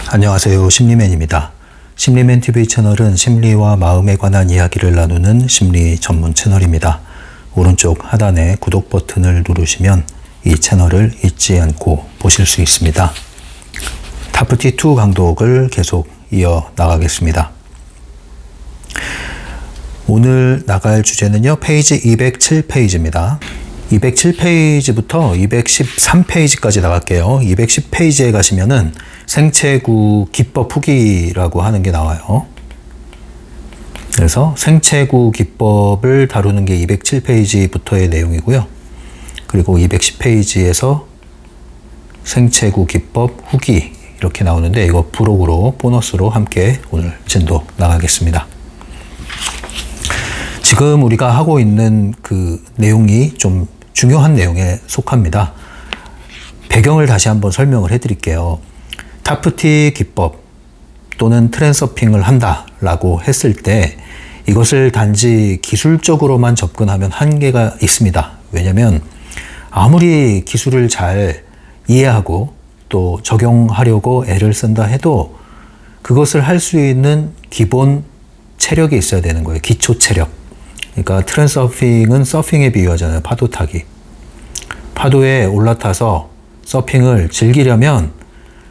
안녕하세요. 심리맨입니다. 심리맨 TV 채널은 심리와 마음에 관한 이야기를 나누는 심리 전문 채널입니다. 오른쪽 하단에 구독 버튼을 누르시면 이 채널을 잊지 않고 보실 수 있습니다. 타프티2 강독을 계속 이어 나가겠습니다. 오늘 나갈 주제는요, 페이지 207페이지입니다. 207페이지부터 213페이지까지 나갈게요. 210페이지에 가시면은 생체구 기법 후기라고 하는 게 나와요. 그래서 생체구 기법을 다루는 게 207페이지부터의 내용이고요. 그리고 210페이지에서 생체구 기법 후기 이렇게 나오는데, 이거 부록으로 보너스로 함께 오늘 진도 나가겠습니다. 지금 우리가 하고 있는 그 내용이 좀 중요한 내용에 속합니다. 배경을 다시 한번 설명을 해드릴게요. 타프티 기법 또는 트랜서핑을 한다라고 했을 때 이것을 단지 기술적으로만 접근하면 한계가 있습니다. 왜냐하면 아무리 기술을 잘 이해하고 또 적용하려고 애를 쓴다 해도 그것을 할 수 있는 기본 체력이 있어야 되는 거예요. 기초 체력. 그러니까 트랜서핑은 서핑에 비유하잖아요. 파도 타기. 파도에 올라타서 서핑을 즐기려면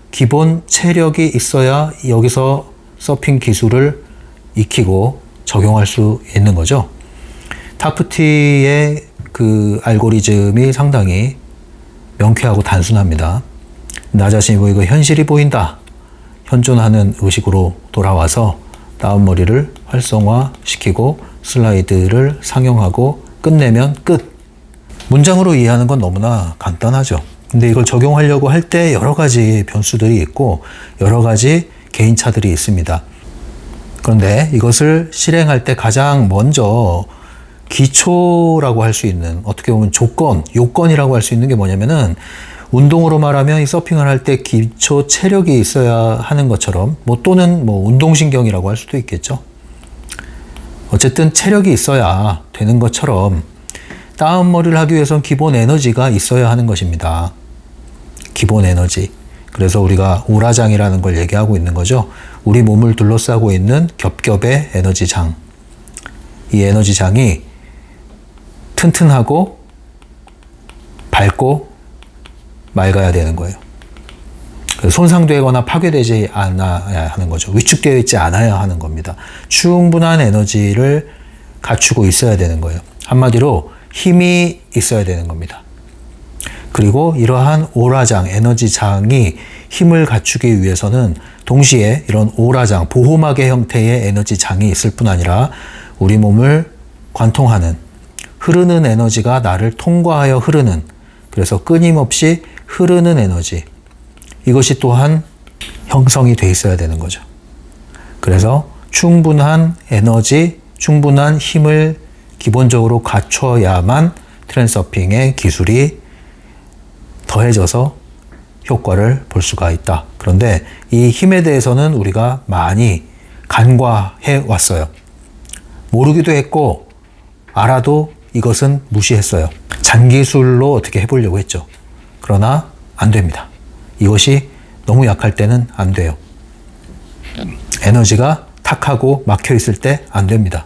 기본 체력이 있어야 여기서 서핑 기술을 익히고 적용할 수 있는 거죠. 타프티의 그 알고리즘이 상당히 명쾌하고 단순합니다. 나 자신이 보이고 현실이 보인다. 현존하는 의식으로 돌아와서 다운머리를 활성화시키고 슬라이드를 상영하고 끝내면 끝. 문장으로 이해하는 건 너무나 간단하죠. 근데 이걸 적용하려고 할 때 여러 가지 변수들이 있고 여러 가지 개인차들이 있습니다. 그런데 이것을 실행할 때 가장 먼저 기초라고 할 수 있는, 어떻게 보면 요건이라고 할 수 있는 게 뭐냐면은, 운동으로 말하면 이 서핑을 할 때 기초 체력이 있어야 하는 것처럼, 또는 운동신경이라고 할 수도 있겠죠. 어쨌든 체력이 있어야 되는 것처럼 다운머리를 하기 위해서는 기본 에너지가 있어야 하는 것입니다. 기본 에너지. 그래서 우리가 오라장이라는 걸 얘기하고 있는 거죠. 우리 몸을 둘러싸고 있는 겹겹의 에너지장. 이 에너지장이 튼튼하고 밝고 맑아야 되는 거예요. 손상되거나 파괴되지 않아야 하는 거죠. 위축되어 있지 않아야 하는 겁니다. 충분한 에너지를 갖추고 있어야 되는 거예요. 한마디로 힘이 있어야 되는 겁니다. 그리고 이러한 오라장, 에너지장이 힘을 갖추기 위해서는 동시에 이런 오라장, 보호막의 형태의 에너지장이 있을 뿐 아니라 우리 몸을 관통하는, 흐르는 에너지가 나를 통과하여 흐르는, 그래서 끊임없이 흐르는 에너지, 이것이 또한 형성이 돼 있어야 되는 거죠. 그래서 충분한 에너지, 충분한 힘을 기본적으로 갖춰야만 트랜서핑의 기술이 더해져서 효과를 볼 수가 있다. 그런데 이 힘에 대해서는 우리가 많이 간과해 왔어요. 모르기도 했고 알아도 이것은 무시했어요. 잔기술로 어떻게 해보려고 했죠. 그러나 안 됩니다. 이것이 너무 약할 때는 안 돼요. 에너지가 탁하고 막혀 있을 때 안 됩니다.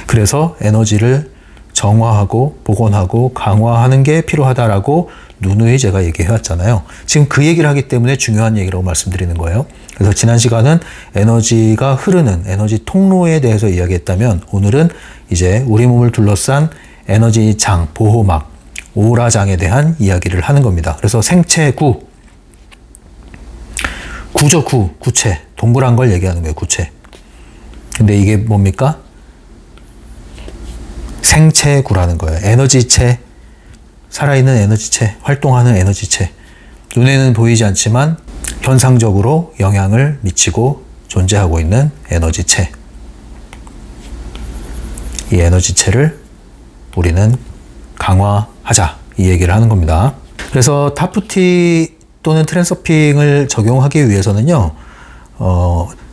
그래서 에너지를 정화하고 복원하고 강화하는 게 필요하다라고 누누이 제가 얘기해 왔잖아요. 지금 그 얘기를 하기 때문에 중요한 얘기라고 말씀드리는 거예요. 그래서 지난 시간은 에너지가 흐르는 에너지 통로에 대해서 이야기했다면, 오늘은 이제 우리 몸을 둘러싼 에너지장, 보호막, 오라장에 대한 이야기를 하는 겁니다. 그래서 생체구, 구죠, 구체. 동그란 걸 얘기하는 거예요, 구체. 근데 이게 뭡니까? 생체구라는 거예요. 에너지체, 살아있는 에너지체, 활동하는 에너지체. 눈에는 보이지 않지만 현상적으로 영향을 미치고 존재하고 있는 에너지체. 이 에너지체를 우리는 강화하자, 이 얘기를 하는 겁니다. 그래서 타프티 또는 트랜서핑을 적용하기 위해서는요,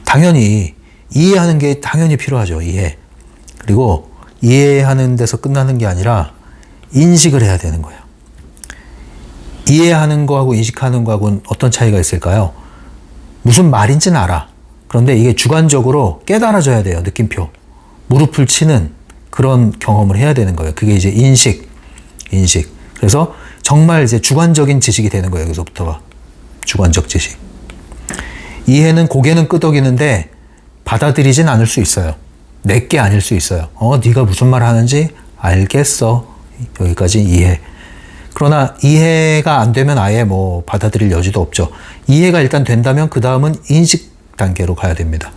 당연히 이해하는 게 당연히 필요하죠. 이해. 그리고 이해하는 데서 끝나는 게 아니라 인식을 해야 되는 거예요. 이해하는 거하고 인식하는 거하고는 어떤 차이가 있을까요? 무슨 말인지는 알아. 그런데 이게 주관적으로 깨달아져야 돼요. 느낌표. 무릎을 치는 그런 경험을 해야 되는 거예요. 그게 이제 인식. 그래서 정말 이제 주관적인 지식이 되는 거예요. 여기서부터가. 주관적 지식. 이해는 고개는 끄덕이는데 받아들이진 않을 수 있어요. 내게 아닐 수 있어요. 네가 무슨 말 하는지 알겠어. 여기까지 이해. 그러나 이해가 안 되면 아예 뭐 받아들일 여지도 없죠. 이해가 일단 된다면 그 다음은 인식 단계로 가야 됩니다.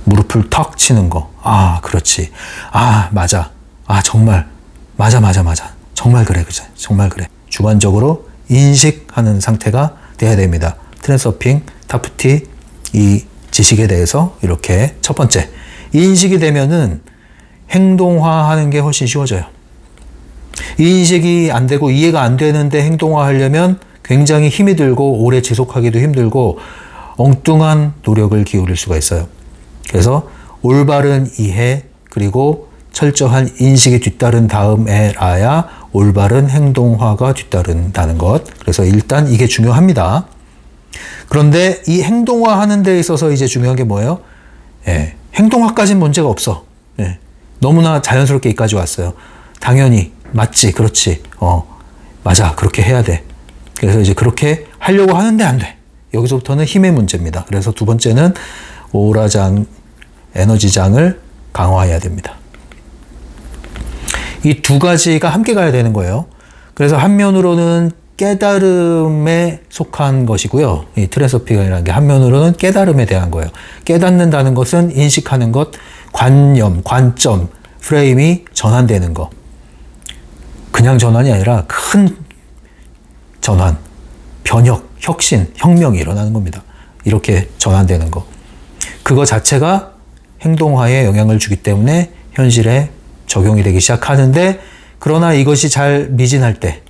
무릎을 턱 치는 거. 아, 그렇지. 아, 맞아. 아, 정말. 맞아. 정말 그래. 정말 그래. 주관적으로 인식하는 상태가 돼야 됩니다. 트랜서핑, 타프티, 이 지식에 대해서 이렇게 첫 번째. 인식이 되면은 행동화하는 게 훨씬 쉬워져요. 인식이 안 되고 이해가 안 되는데 행동화하려면 굉장히 힘이 들고 오래 지속하기도 힘들고 엉뚱한 노력을 기울일 수가 있어요. 그래서 올바른 이해 그리고 철저한 인식이 뒤따른 다음에라야 올바른 행동화가 뒤따른다는 것. 그래서 일단 이게 중요합니다. 그런데 이 행동화하는 데 있어서 이제 중요한 게 뭐예요? 행동화까지는 문제가 없어. 너무나 자연스럽게 여기까지 왔어요. 당연히 맞지, 그렇지, 맞아, 그렇게 해야 돼. 그래서 이제 그렇게 하려고 하는데 안 돼. 여기서부터는 힘의 문제입니다. 그래서 두 번째는 오라장, 에너지장을 강화해야 됩니다. 이 두 가지가 함께 가야 되는 거예요. 그래서 한면으로는 깨달음에 속한 것이고요. 이 트랜서핑이라는 게 한면으로는 깨달음에 대한 거예요. 깨닫는다는 것은 인식하는 것, 관념, 관점, 프레임이 전환되는 거. 그냥 전환이 아니라 큰 전환, 변혁, 혁신, 혁명이 일어나는 겁니다. 이렇게 전환되는 거. 그거 자체가 행동화에 영향을 주기 때문에 현실에 적용이 되기 시작하는데, 그러나 이것이 잘 미진할 때,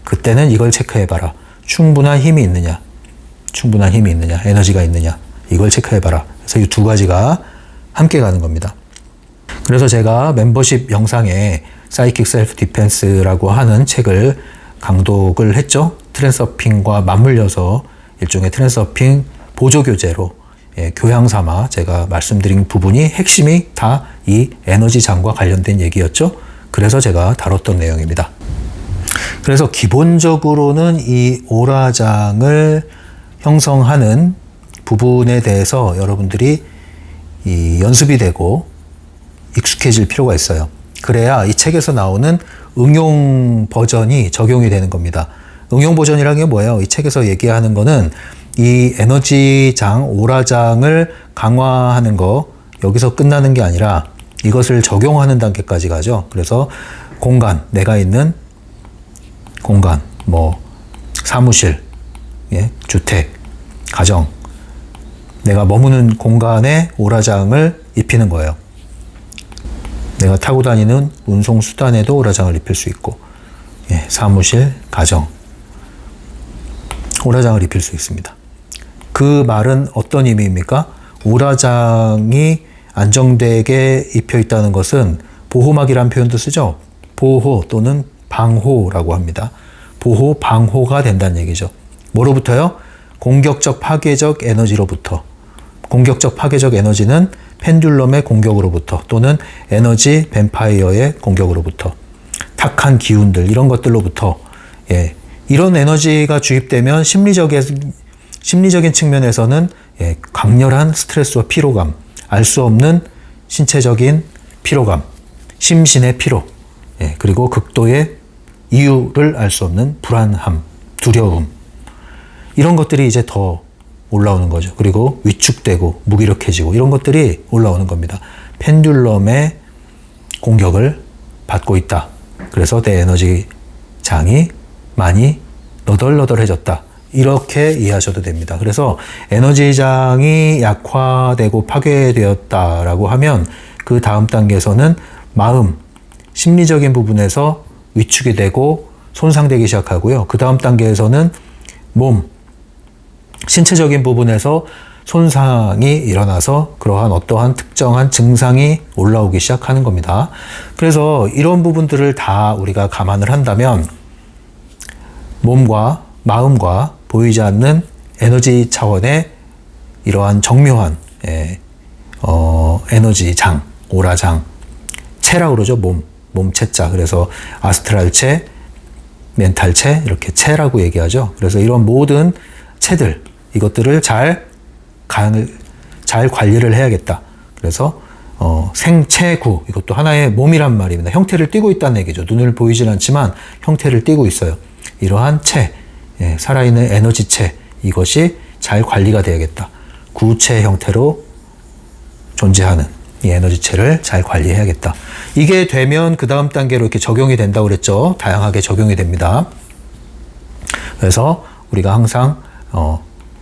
그때는 이걸 체크해봐라. 충분한 힘이 있느냐, 에너지가 있느냐, 이걸 체크해봐라. 그래서 이 두 가지가 함께 가는 겁니다. 그래서 제가 멤버십 영상에 사이킥 셀프 디펜스라고 하는 책을 강독을 했죠. 트랜서핑과 맞물려서 일종의 트랜서핑 보조교재로 교양 삼아 제가 말씀드린 부분이 핵심이 다 이 에너지장과 관련된 얘기였죠. 그래서 제가 다뤘던 내용입니다. 그래서 기본적으로는 이 오라장을 형성하는 부분에 대해서 여러분들이 이 연습이 되고 익숙해질 필요가 있어요. 그래야 이 책에서 나오는 응용 버전이 적용이 되는 겁니다. 응용 버전이라는 게 뭐예요? 이 책에서 얘기하는 거는 이 에너지장, 오라장을 강화하는 거, 여기서 끝나는 게 아니라 이것을 적용하는 단계까지 가죠. 그래서 공간, 내가 있는 공간, 뭐 사무실, 주택, 가정, 내가 머무는 공간에 오라장을 입히는 거예요. 내가 타고 다니는 운송수단에도 오라장을 입힐 수 있고, 사무실, 가정, 오라장을 입힐 수 있습니다. 그 말은 어떤 의미입니까? 오라장이 안정되게 입혀 있다는 것은 보호막이라는 표현도 쓰죠. 보호 또는 방호라고 합니다. 보호, 방호가 된다는 얘기죠. 뭐로부터요? 공격적, 파괴적 에너지로부터. 공격적, 파괴적 에너지는 펜듈럼의 공격으로부터 또는 에너지 뱀파이어의 공격으로부터, 탁한 기운들, 이런 것들로부터, 이런 에너지가 주입되면 심리적인 측면에서는 강렬한 스트레스와 피로감, 알 수 없는 신체적인 피로감, 심신의 피로, 그리고 극도의 이유를 알 수 없는 불안함, 두려움, 이런 것들이 이제 더 올라오는 거죠. 그리고 위축되고 무기력해지고 이런 것들이 올라오는 겁니다. 펜듈럼의 공격을 받고 있다. 그래서 내 에너지 장이 많이 너덜너덜해졌다. 이렇게 이해하셔도 됩니다. 그래서 에너지장이 약화되고 파괴되었다라고 하면 그 다음 단계에서는 마음, 심리적인 부분에서 위축이 되고 손상되기 시작하고요. 그 다음 단계에서는 몸, 신체적인 부분에서 손상이 일어나서 그러한 어떠한 특정한 증상이 올라오기 시작하는 겁니다. 그래서 이런 부분들을 다 우리가 감안을 한다면 몸과 마음과 보이지 않는 에너지 차원의 이러한 정묘한 에너지장, 오라장, 체라고 그러죠. 몸체자. 그래서 아스트랄체, 멘탈체 이렇게 체라고 얘기하죠. 그래서 이런 모든 체들, 이것들을 잘 관리를 해야겠다. 그래서 생체구, 이것도 하나의 몸이란 말입니다. 형태를 띠고 있다는 얘기죠. 눈을 보이진 않지만 형태를 띠고 있어요. 이러한 체, 살아있는 에너지체, 이것이 잘 관리가 되야겠다. 구체 형태로 존재하는 이 에너지체를 잘 관리해야겠다. 이게 되면 그 다음 단계로 이렇게 적용이 된다고 그랬죠. 다양하게 적용이 됩니다. 그래서 우리가 항상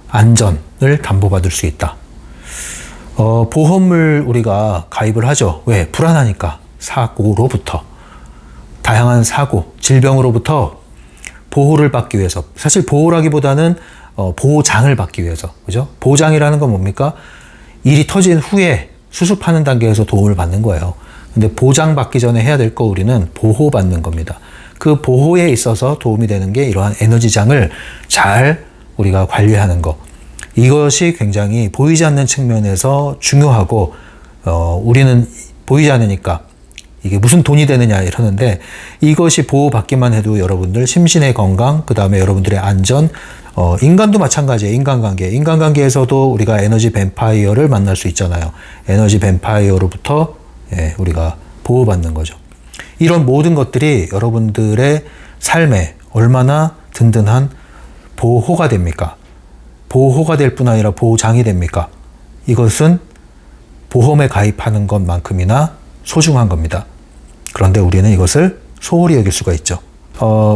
안전을 담보받을 수 있다. 보험을 우리가 가입을 하죠. 왜? 불안하니까. 사고로부터, 다양한 사고, 질병으로부터 보호를 받기 위해서. 사실 보호라기보다는 보장을 받기 위해서. 그죠? 보장이라는 건 뭡니까? 일이 터진 후에 수습하는 단계에서 도움을 받는 거예요. 근데 보장받기 전에 해야 될 거 우리는 보호받는 겁니다. 그 보호에 있어서 도움이 되는 게 이러한 에너지장을 잘 우리가 관리하는 거. 이것이 굉장히 보이지 않는 측면에서 중요하고, 우리는 보이지 않으니까 이게 무슨 돈이 되느냐 이러는데, 이것이 보호받기만 해도 여러분들 심신의 건강, 그 다음에 여러분들의 안전, 인간도 마찬가지예요. 인간관계에서도 우리가 에너지 뱀파이어를 만날 수 있잖아요. 에너지 뱀파이어로부터 우리가 보호받는 거죠. 이런 모든 것들이 여러분들의 삶에 얼마나 든든한 보호가 됩니까? 보호가 될 뿐 아니라 보장이 됩니까? 이것은 보험에 가입하는 것만큼이나 소중한 겁니다. 그런데 우리는 이것을 소홀히 여길 수가 있죠.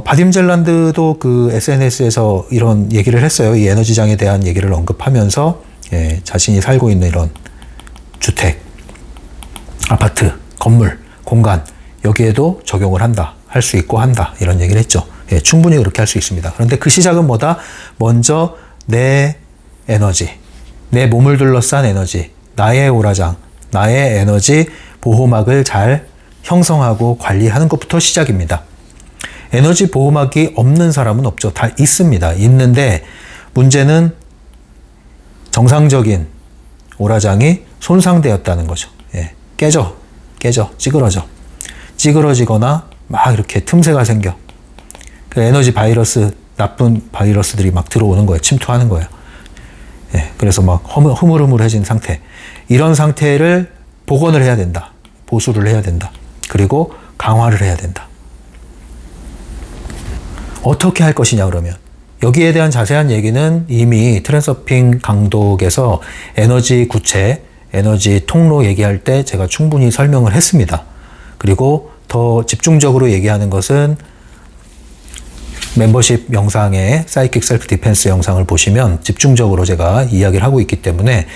바딤 젤란드도 그 SNS에서 이런 얘기를 했어요. 이 에너지장에 대한 얘기를 언급하면서 자신이 살고 있는 이런 주택, 아파트, 건물, 공간, 여기에도 적용을 한다. 할 수 있고 한다. 이런 얘기를 했죠. 충분히 그렇게 할 수 있습니다. 그런데 그 시작은 뭐다? 먼저 내 에너지, 내 몸을 둘러싼 에너지, 나의 오라장, 나의 에너지 보호막을 잘 형성하고 관리하는 것부터 시작입니다. 에너지 보호막이 없는 사람은 없죠. 다 있습니다. 있는데 문제는 정상적인 오라장이 손상되었다는 거죠. 깨져, 찌그러지거나 막 이렇게 틈새가 생겨. 그 에너지 바이러스, 나쁜 바이러스들이 막 들어오는 거예요. 침투하는 거예요. 그래서 막 흐물흐물해진 상태. 이런 상태를 복원을 해야 된다. 보수를 해야 된다. 그리고 강화를 해야 된다. 어떻게 할 것이냐 그러면 여기에 대한 자세한 얘기는 이미 트랜서핑 강독에서 에너지 구체, 에너지 통로 얘기할 때 제가 충분히 설명을 했습니다. 그리고 더 집중적으로 얘기하는 것은 멤버십 영상의 사이킥 셀프 디펜스 영상을 보시면 집중적으로 제가 이야기를 하고 있기 때문에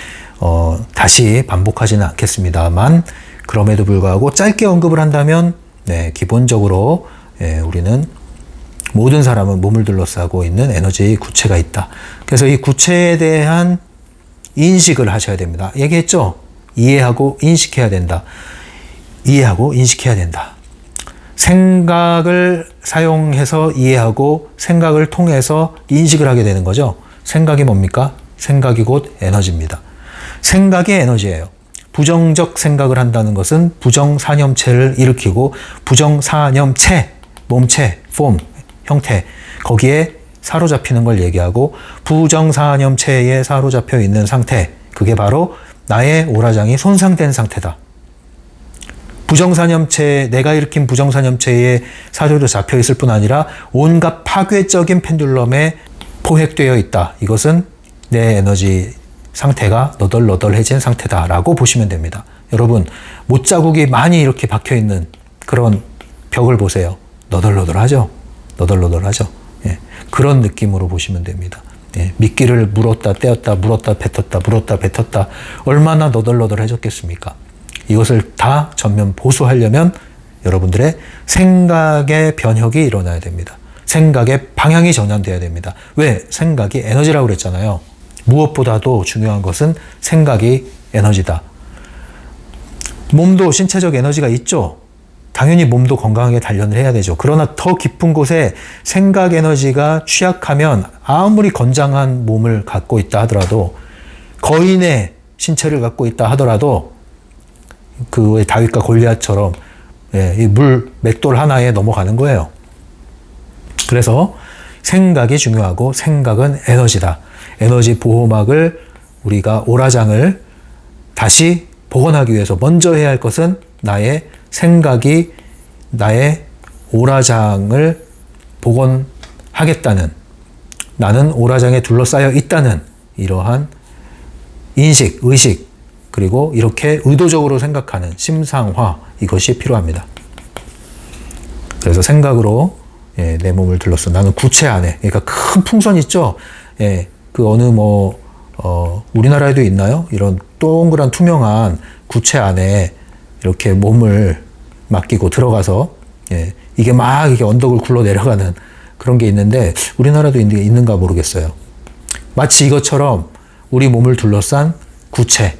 다시 반복하지는 않겠습니다만, 그럼에도 불구하고 짧게 언급을 한다면 기본적으로 우리는 모든 사람은 몸을 둘러싸고 있는 에너지 구체가 있다. 그래서 이 구체에 대한 인식을 하셔야 됩니다. 얘기했죠? 이해하고 인식해야 된다. 이해하고 인식해야 된다. 생각을 사용해서 이해하고 생각을 통해서 인식을 하게 되는 거죠. 생각이 뭡니까? 생각이 곧 에너지입니다. 생각이 에너지예요. 부정적 생각을 한다는 것은 부정사념체를 일으키고, 부정사념체, 몸체, 폼, 형태, 거기에 사로잡히는 걸 얘기하고, 부정사념체에 사로잡혀 있는 상태, 그게 바로 나의 오라장이 손상된 상태다. 부정사념체, 내가 일으킨 부정사념체에 사료로 잡혀 있을 뿐 아니라 온갖 파괴적인 펜듈럼에 포획되어 있다. 이것은 내 에너지 상태가 너덜너덜해진 상태다라고 보시면 됩니다. 여러분, 못자국이 많이 이렇게 박혀있는 그런 벽을 보세요. 너덜너덜하죠? 너덜너덜하죠? 그런 느낌으로 보시면 됩니다. 미끼를 물었다 떼었다, 물었다 뱉었다, 물었다 뱉었다, 얼마나 너덜너덜해졌겠습니까? 이것을 다 전면 보수하려면 여러분들의 생각의 변혁이 일어나야 됩니다. 생각의 방향이 전환돼야 됩니다. 왜? 생각이 에너지라고 그랬잖아요. 무엇보다도 중요한 것은 생각이 에너지다. 몸도 신체적 에너지가 있죠. 당연히 몸도 건강하게 단련을 해야 되죠. 그러나 더 깊은 곳에 생각 에너지가 취약하면 아무리 건장한 몸을 갖고 있다 하더라도, 거인의 신체를 갖고 있다 하더라도 그 다윗과 골리앗처럼 이 물 맷돌 하나에 넘어가는 거예요. 그래서 생각이 중요하고, 생각은 에너지다. 에너지 보호막을, 우리가 오라장을 다시 복원하기 위해서 먼저 해야 할 것은 나의 생각이 나의 오라장을 복원하겠다는, 나는 오라장에 둘러싸여 있다는 이러한 인식, 의식, 그리고 이렇게 의도적으로 생각하는 심상화, 이것이 필요합니다. 그래서 생각으로 내 몸을 둘러싸. 나는 구체 안에, 그러니까 큰 풍선 있죠? 그 어느 우리나라에도 있나요? 이런 동그란 투명한 구체 안에 이렇게 몸을 맡기고 들어가서, 이게 막 이게 언덕을 굴러 내려가는 그런 게 있는데, 우리나라도 있는가 모르겠어요. 마치 이것처럼 우리 몸을 둘러싼 구체,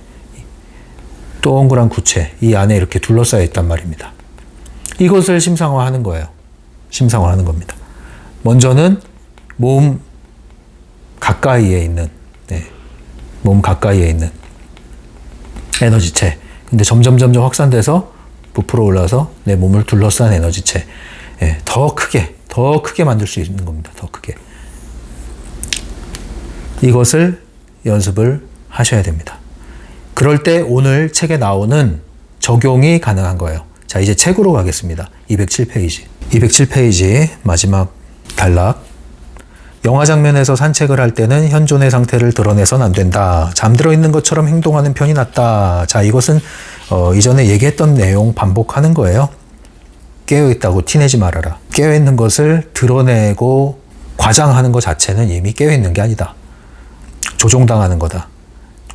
동그란 구체, 이 안에 이렇게 둘러싸여 있단 말입니다. 이것을 심상화하는 거예요. 심상화하는 겁니다. 먼저는 몸 가까이에 있는, 몸 가까이에 있는 에너지체. 근데 점점 확산돼서 부풀어 올라서 내 몸을 둘러싼 에너지체. 더 크게 만들 수 있는 겁니다. 더 크게. 이것을 연습을 하셔야 됩니다. 그럴 때 오늘 책에 나오는 적용이 가능한 거예요. 자, 이제 책으로 가겠습니다. 207페이지. 207페이지 마지막 단락. 영화 장면에서 산책을 할 때는 현존의 상태를 드러내선 안 된다. 잠들어 있는 것처럼 행동하는 편이 낫다. 자, 이것은 이전에 얘기했던 내용 반복하는 거예요. 깨어있다고 티내지 말아라. 깨어있는 것을 드러내고 과장하는 것 자체는 이미 깨어있는 게 아니다. 조종당하는 거다.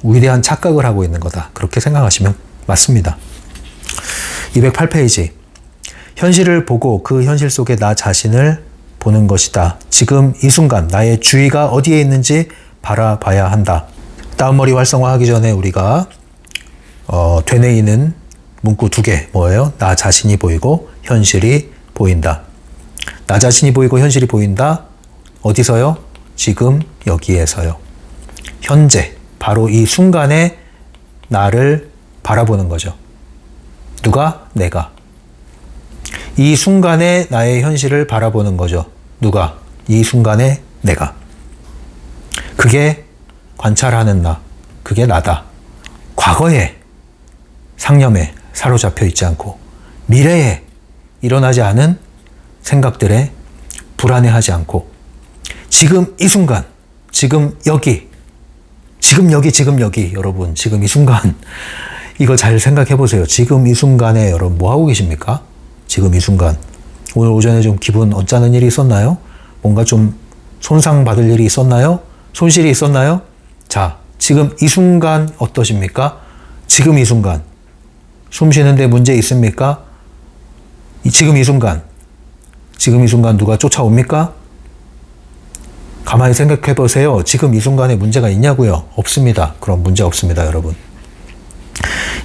위대한 착각을 하고 있는 거다. 그렇게 생각하시면 맞습니다. 208페이지. 현실을 보고 그 현실 속에 나 자신을 보는 것이다. 지금 이 순간 나의 주의가 어디에 있는지 바라봐야 한다. 다운머리 활성화하기 전에 우리가 되뇌이는 문구 2개. 뭐예요? 나 자신이 보이고 현실이 보인다. 나 자신이 보이고 현실이 보인다. 어디서요? 지금 여기에서요. 현재, 바로 이 순간에 나를 바라보는 거죠. 누가? 내가. 이 순간에 나의 현실을 바라보는 거죠. 누가? 이 순간에 내가. 그게 관찰하는 나. 그게 나다. 과거에 상념에 사로잡혀 있지 않고 미래에 일어나지 않은 생각들에 불안해하지 않고 지금 이 순간, 지금 여기, 여러분, 지금 이 순간, 이거 잘 생각해 보세요. 지금 이 순간에 여러분 뭐 하고 계십니까? 지금 이 순간. 오늘 오전에 좀 기분 언짢은 일이 있었나요? 뭔가 좀 손상받을 일이 있었나요? 손실이 있었나요? 자, 지금 이 순간 어떠십니까? 지금 이 순간. 숨 쉬는데 문제 있습니까? 지금 이 순간 누가 쫓아옵니까? 가만히 생각해 보세요. 지금 이 순간에 문제가 있냐고요? 없습니다. 그럼 문제 없습니다, 여러분.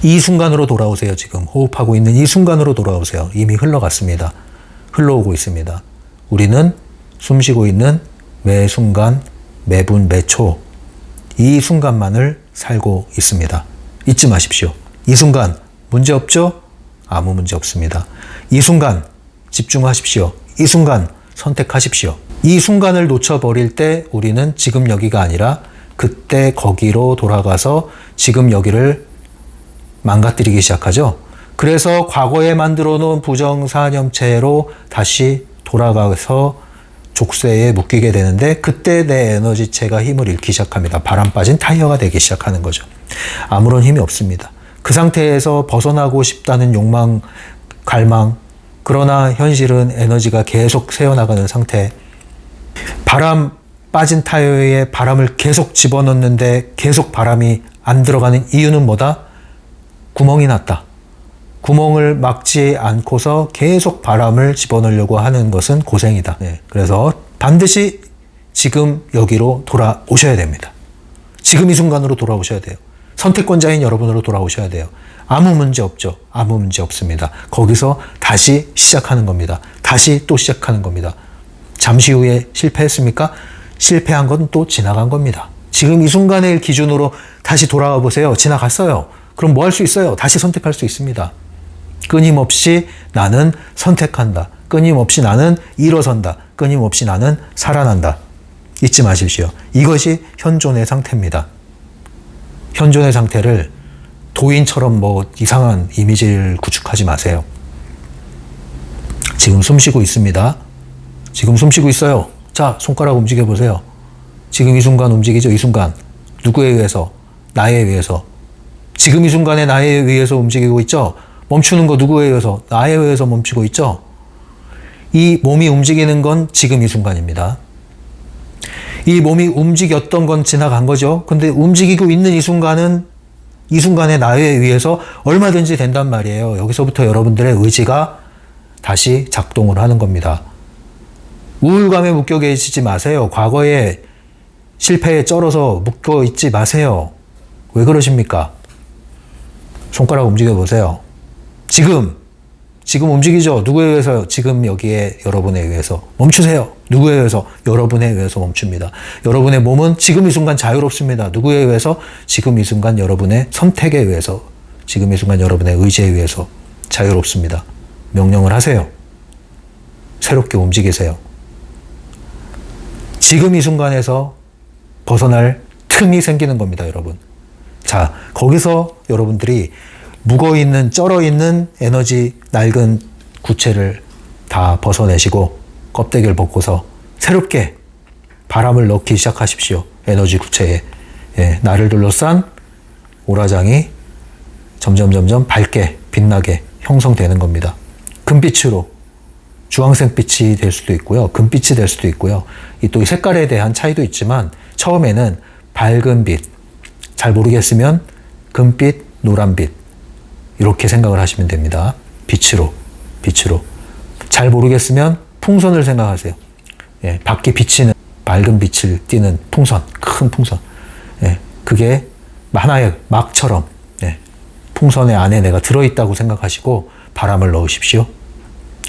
이 순간으로 돌아오세요. 지금 호흡하고 있는 이 순간으로 돌아오세요. 이미 흘러갔습니다. 흘러오고 있습니다. 우리는 숨쉬고 있는 매 순간, 매분, 매초, 이 순간만을 살고 있습니다. 잊지 마십시오. 이 순간 문제 없죠? 아무 문제 없습니다. 이 순간 집중하십시오. 이 순간 선택하십시오. 이 순간을 놓쳐버릴 때 우리는 지금 여기가 아니라 그때 거기로 돌아가서 지금 여기를 망가뜨리기 시작하죠. 그래서 과거에 만들어 놓은 부정사념체로 다시 돌아가서 족쇄에 묶이게 되는데, 그때 내 에너지체가 힘을 잃기 시작합니다. 바람 빠진 타이어가 되기 시작하는 거죠. 아무런 힘이 없습니다. 그 상태에서 벗어나고 싶다는 욕망, 갈망, 그러나 현실은 에너지가 계속 새어나가는 상태. 바람 빠진 타이어에 바람을 계속 집어넣는데 계속 바람이 안 들어가는 이유는 뭐다? 구멍이 났다. 구멍을 막지 않고서 계속 바람을 집어넣으려고 하는 것은 고생이다. 그래서 반드시 지금 여기로 돌아오셔야 됩니다. 지금 이 순간으로 돌아오셔야 돼요. 선택권자인 여러분으로 돌아오셔야 돼요. 아무 문제 없죠. 아무 문제 없습니다. 거기서 다시 시작하는 겁니다. 다시 또 시작하는 겁니다. 잠시 후에 실패했습니까? 실패한 건 또 지나간 겁니다. 지금 이 순간을 기준으로 다시 돌아와 보세요. 지나갔어요. 그럼 뭐 할 수 있어요? 다시 선택할 수 있습니다. 끊임없이 나는 선택한다. 끊임없이 나는 일어선다. 끊임없이 나는 살아난다. 잊지 마십시오. 이것이 현존의 상태입니다. 현존의 상태를 도인처럼 뭐 이상한 이미지를 구축하지 마세요. 지금 숨 쉬고 있습니다. 지금 숨 쉬고 있어요. 자, 손가락 움직여 보세요. 지금 이 순간 움직이죠? 이 순간. 누구에 의해서? 나에 의해서. 지금 이 순간에 나에 의해서 움직이고 있죠? 멈추는 거 누구에 의해서? 나에 의해서 멈추고 있죠? 이 몸이 움직이는 건 지금 이 순간입니다. 이 몸이 움직였던 건 지나간 거죠. 근데 움직이고 있는 이 순간은 이 순간에 나에 의해서 얼마든지 된단 말이에요. 여기서부터 여러분들의 의지가 다시 작동을 하는 겁니다. 우울감에 묶여 계시지 마세요. 과거에 실패에 쩔어서 묶여 있지 마세요. 왜 그러십니까? 손가락 움직여 보세요. 지금 움직이죠? 누구에 의해서요? 지금 여기에 여러분에 의해서. 멈추세요. 누구에 의해서? 여러분에 의해서 멈춥니다. 여러분의 몸은 지금 이 순간 자유롭습니다. 누구에 의해서? 지금 이 순간 여러분의 선택에 의해서. 지금 이 순간 여러분의 의지에 의해서 자유롭습니다. 명령을 하세요. 새롭게 움직이세요. 지금 이 순간에서 벗어날 틈이 생기는 겁니다, 여러분. 자, 거기서 여러분들이 묵어있는, 쩔어있는 에너지 낡은 구체를 다 벗어내시고 껍데기를 벗고서 새롭게 바람을 넣기 시작하십시오. 에너지 구체에. 예, 나를 둘러싼 오라장이 점점 밝게 빛나게 형성되는 겁니다. 금빛으로 주황색빛이 될 수도 있고요. 금빛이 될 수도 있고요. 또 이 색깔에 대한 차이도 있지만 처음에는 밝은 빛, 잘 모르겠으면 금빛, 노란빛 이렇게 생각을 하시면 됩니다. 빛으로. 잘 모르겠으면 풍선을 생각하세요. 예, 밖에 비치는 밝은 빛을 띠는 풍선, 큰 풍선. 예, 그게 하나의 막처럼 풍선의 안에 내가 들어있다고 생각하시고 바람을 넣으십시오.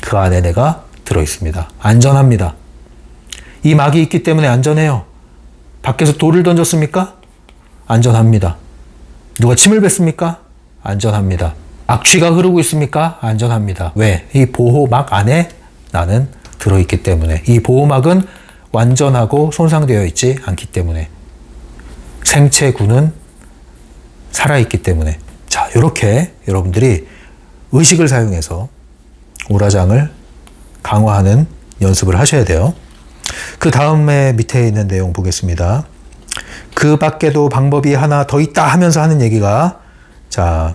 그 안에 내가 들어있습니다. 안전합니다. 이 막이 있기 때문에 안전해요. 밖에서 돌을 던졌습니까? 안전합니다. 누가 침을 뱉습니까? 안전합니다. 악취가 흐르고 있습니까? 안전합니다. 왜? 이 보호막 안에 나는 들어있기 때문에. 이 보호막은 완전하고 손상되어 있지 않기 때문에. 생체구는 살아있기 때문에. 자, 이렇게 여러분들이 의식을 사용해서 오라장을 강화하는 연습을 하셔야 돼요. 그 다음에 밑에 있는 내용 보겠습니다. 그 밖에도 방법이 하나 더 있다 하면서 하는 얘기가, 자,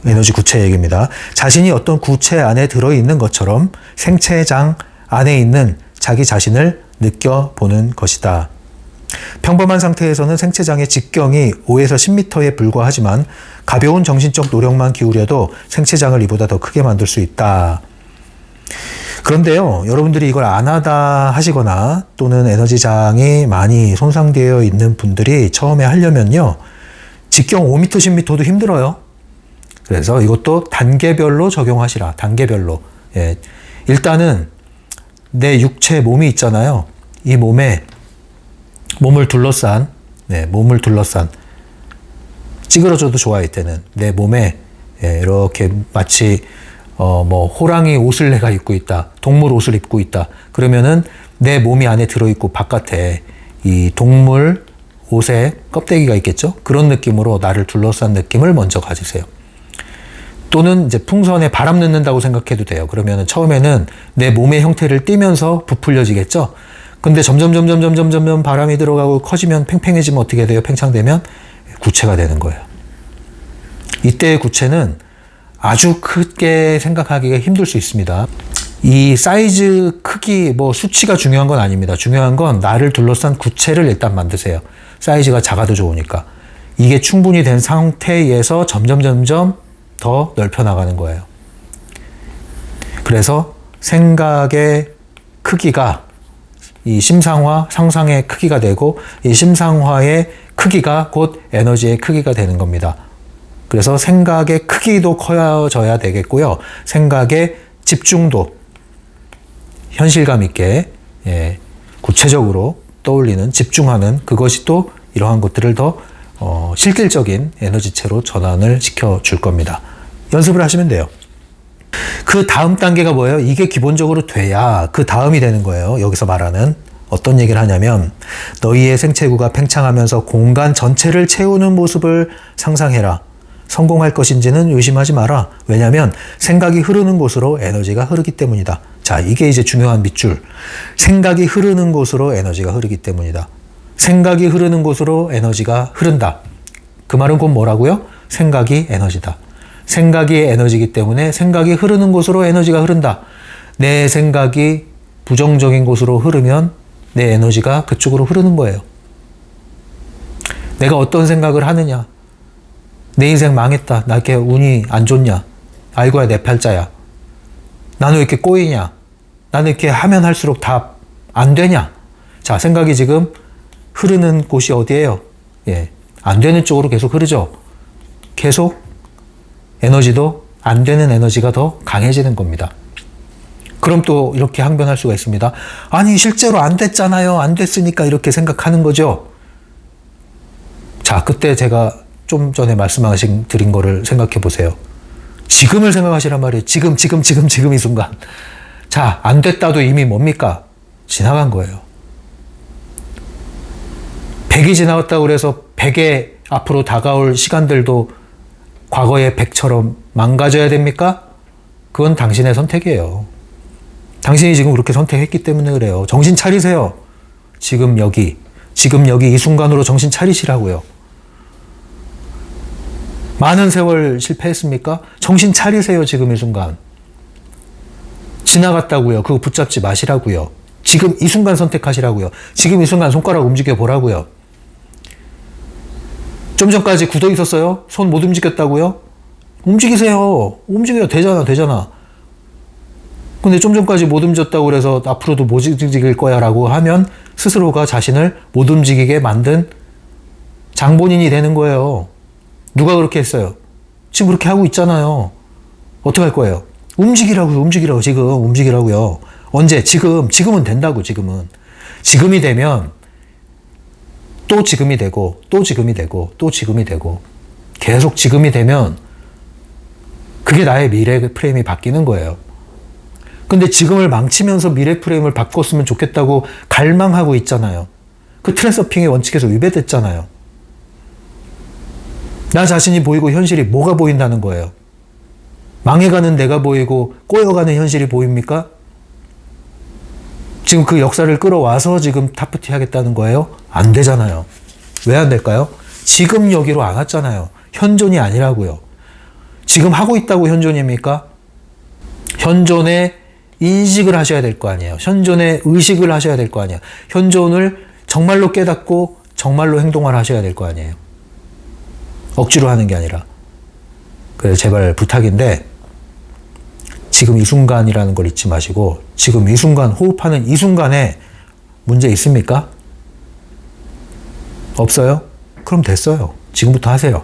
에너지 구체 얘기입니다. 자신이 어떤 구체 안에 들어있는 것처럼 생체장 안에 있는 자기 자신을 느껴보는 것이다. 평범한 상태에서는 생체장의 직경이 5에서 10m에 불과하지만 가벼운 정신적 노력만 기울여도 생체장을 이보다 더 크게 만들 수 있다. 그런데요, 여러분들이 이걸 안 하다 하시거나 또는 에너지장이 많이 손상되어 있는 분들이 처음에 하려면요, 직경 5m, 10m도 힘들어요. 그래서 이것도 단계별로 적용하시라. 단계별로. 예. 일단은 내 육체 몸이 있잖아요. 이 몸을 둘러싼 찌그러져도 좋아. 이때는 내 몸에 이렇게 마치 호랑이 옷을 내가 입고 있다, 동물 옷을 입고 있다. 그러면은 내 몸이 안에 들어있고 바깥에 이 동물 옷에 껍데기가 있겠죠. 그런 느낌으로 나를 둘러싼 느낌을 먼저 가지세요. 또는 이제 풍선에 바람 넣는다고 생각해도 돼요. 그러면은 처음에는 내 몸의 형태를 띠면서 부풀려지겠죠. 근데 점점 바람이 들어가고 커지면 팽팽해지면 어떻게 돼요? 팽창되면 구체가 되는 거예요. 이때의 구체는 아주 크게 생각하기가 힘들 수 있습니다. 이 사이즈, 크기, 수치가 중요한 건 아닙니다. 중요한 건 나를 둘러싼 구체를 일단 만드세요. 사이즈가 작아도 좋으니까. 이게 충분히 된 상태에서 점점 더 넓혀 나가는 거예요. 그래서 생각의 크기가 이 심상화, 상상의 크기가 되고, 이 심상화의 크기가 곧 에너지의 크기가 되는 겁니다. 그래서 생각의 크기도 커져야 되겠고요. 생각의 집중도 현실감 있게 구체적으로 떠올리는 집중하는 그것이 또 이러한 것들을 더 실질적인 에너지체로 전환을 시켜줄 겁니다. 연습을 하시면 돼요. 그 다음 단계가 뭐예요? 이게 기본적으로 돼야 그 다음이 되는 거예요. 여기서 말하는 어떤 얘기를 하냐면 너희의 생체구가 팽창하면서 공간 전체를 채우는 모습을 상상해라. 성공할 것인지는 의심하지 마라. 왜냐하면 생각이 흐르는 곳으로 에너지가 흐르기 때문이다. 자, 이게 이제 중요한 밑줄. 생각이 흐르는 곳으로 에너지가 흐르기 때문이다. 생각이 흐르는 곳으로 에너지가 흐른다. 그 말은 곧 뭐라고요? 생각이 에너지다. 생각이 에너지이기 때문에 생각이 흐르는 곳으로 에너지가 흐른다. 내 생각이 부정적인 곳으로 흐르면 내 에너지가 그쪽으로 흐르는 거예요. 내가 어떤 생각을 하느냐. 내 인생 망했다. 나 이렇게 운이 안 좋냐. 아이고야 내 팔자야. 나는 왜 이렇게 꼬이냐. 나는 이렇게 하면 할수록 다 안 되냐. 자, 생각이 지금 흐르는 곳이 어디예요? 안 되는 쪽으로 계속 흐르죠. 계속 에너지도 안 되는 에너지가 더 강해지는 겁니다. 그럼 또 이렇게 항변할 수가 있습니다. 아니 실제로 안 됐잖아요. 안 됐으니까 이렇게 생각하는 거죠. 자, 그때 제가 좀 전에 드린 거를 생각해 보세요. 지금을 생각하시란 말이에요. 지금 이 순간. 자, 안 됐다도 이미 뭡니까? 지나간 거예요. 100이 지나갔다고 그래서 100의 앞으로 다가올 시간들도 과거의 100처럼 망가져야 됩니까? 그건 당신의 선택이에요. 당신이 지금 그렇게 선택했기 때문에 그래요. 정신 차리세요. 지금 여기 이 순간으로 정신 차리시라고요. 많은 세월 실패했습니까? 정신 차리세요. 지금 이 순간. 지나갔다고요. 그거 붙잡지 마시라고요. 지금 이 순간 선택하시라고요. 지금 이 순간 손가락 움직여 보라고요. 좀 전까지 굳어 있었어요? 손 못 움직였다고요? 움직이세요. 움직여야 되잖아. 근데 좀 전까지 못 움직였다고 그래서 앞으로도 못 움직일 거야 라고 하면 스스로가 자신을 못 움직이게 만든 장본인이 되는 거예요. 누가 그렇게 했어요? 지금 그렇게 하고 있잖아요. 어떻게 할 거예요? 움직이라고요. 지금 움직이라고요. 언제? 지금은 된다고. 지금이 되면 또 지금이 되고 또 지금이 되고 또 지금이 되고 계속 지금이 되면 그게 나의 미래 프레임이 바뀌는 거예요. 근데 지금을 망치면서 미래 프레임을 바꿨으면 좋겠다고 갈망하고 있잖아요. 그 트랜서핑의 원칙에서 위배됐잖아요. 나 자신이 보이고 현실이 뭐가 보인다는 거예요? 망해가는 내가 보이고 꼬여가는 현실이 보입니까? 지금 그 역사를 끌어와서 지금 타프티 하겠다는 거예요? 안 되잖아요. 왜 안 될까요? 지금 여기로 안 왔잖아요. 현존이 아니라고요. 지금 하고 있다고 현존입니까? 현존의 인식을 하셔야 될 거 아니에요. 현존의 의식을 하셔야 될 거 아니에요. 현존을 정말로 깨닫고 정말로 행동을 하셔야 될 거 아니에요. 억지로 하는 게 아니라. 그래서 제발 부탁인데 지금 이 순간이라는 걸 잊지 마시고 지금 이 순간 호흡하는 이 순간에 문제 있습니까? 없어요? 그럼 됐어요. 지금부터 하세요.